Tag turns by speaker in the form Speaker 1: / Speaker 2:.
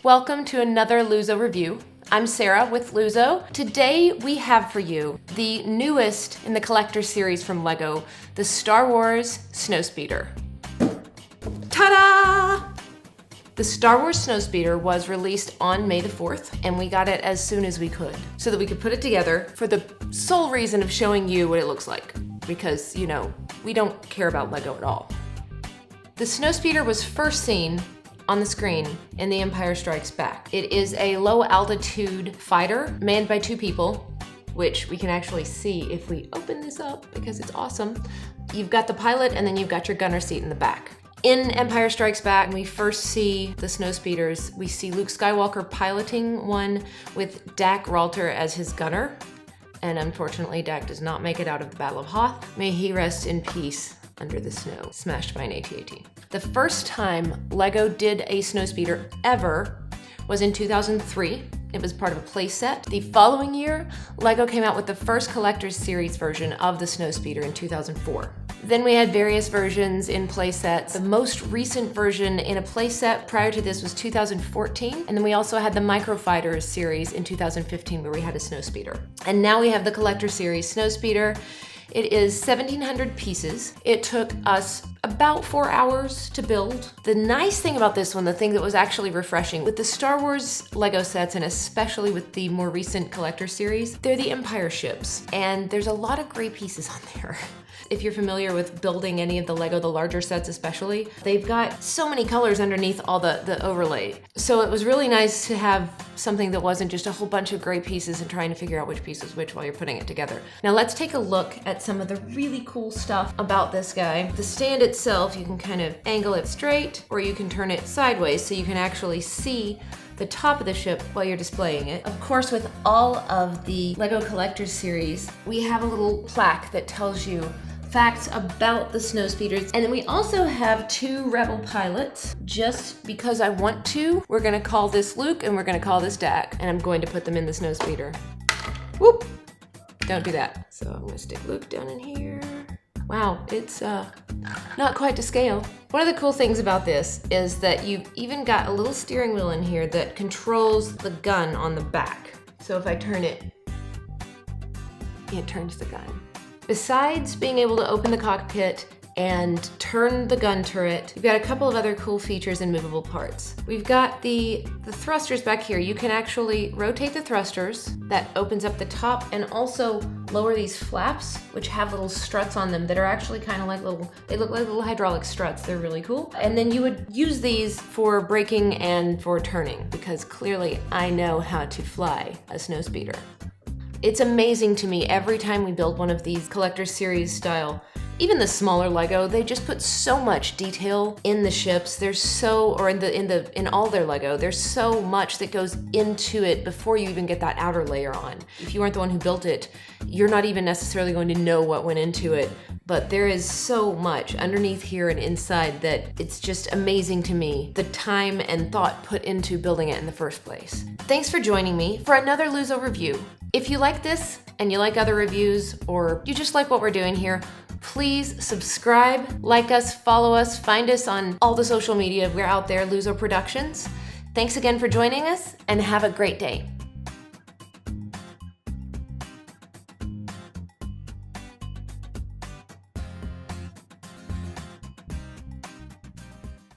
Speaker 1: Welcome to another LuZo review. I'm Sarah with LuZo. Today we have for you the newest in the collector series from LEGO, the Star Wars Snowspeeder. Ta-da! The Star Wars Snowspeeder was released on May the 4th, and we got it as soon as we could, so that we could put it together for the sole reason of showing you what it looks like. Because, you know, we don't care about LEGO at all. The Snowspeeder was first seen on the screen in The Empire Strikes Back. It is a low altitude fighter manned by two people, which we can actually see if we open this up because it's awesome. You've got the pilot and then you've got your gunner seat in the back. In Empire Strikes Back, when we first see the Snowspeeders, we see Luke Skywalker piloting one with Dak Ralter as his gunner. And unfortunately, Dak does not make it out of the Battle of Hoth. May he rest in peace under the snow, smashed by an AT-AT. The first time LEGO did a Snowspeeder ever was in 2003. It was part of a play set. The following year, LEGO came out with the first collector's series version of the Snowspeeder in 2004. Then we had various versions in play sets. The most recent version in a play set prior to this was 2014. And then we also had the Microfighters series in 2015 where we had a Snowspeeder. And now we have the collector series Snowspeeder. It is 1,700 pieces. It took us about 4 hours to build. The nice thing about this one, the thing that was actually refreshing, with the Star Wars LEGO sets, and especially with the more recent collector series, they're the Empire ships. And there's a lot of gray pieces on there. If you're familiar with building any of the LEGO, the larger sets especially, they've got so many colors underneath all the overlay. So it was really nice to have something that wasn't just a whole bunch of gray pieces and trying to figure out which piece is which while you're putting it together. Now let's take a look at some of the really cool stuff about this guy. The stand itself, you can kind of angle it straight or you can turn it sideways so you can actually see the top of the ship while you're displaying it. Of course, with all of the LEGO Collectors series, we have a little plaque that tells you facts about the Snowspeeders. And then we also have two Rebel pilots. Just because I want to, we're gonna call this Luke and we're gonna call this Dak. And I'm going to put them in the Snowspeeder. Whoop! Don't do that. So I'm gonna stick Luke down in here. Wow, it's not quite to scale. One of the cool things about this is that you've even got a little steering wheel in here that controls the gun on the back. So if I turn it, it turns the gun. Besides being able to open the cockpit and turn the gun turret, we've got a couple of other cool features and movable parts. We've got the thrusters back here. You can actually rotate the thrusters. That opens up the top and also lower these flaps, which have little struts on them that are actually kind of like they look like little hydraulic struts. They're really cool. And then you would use these for braking and for turning because clearly I know how to fly a Snowspeeder. It's amazing to me every time we build one of these collector series style, even the smaller LEGO, they just put so much detail in the ships. There's so, or in all their LEGO, there's so much that goes into it before you even get that outer layer on. If you aren't the one who built it, you're not even necessarily going to know what went into it, but there is so much underneath here and inside that it's just amazing to me, the time and thought put into building it in the first place. Thanks for joining me for another LuZo review. If you like this and you like other reviews or you just like what we're doing here, please subscribe, like us, follow us, find us on all the social media. We're out there, LuZo Productions. Thanks again for joining us and have a great day.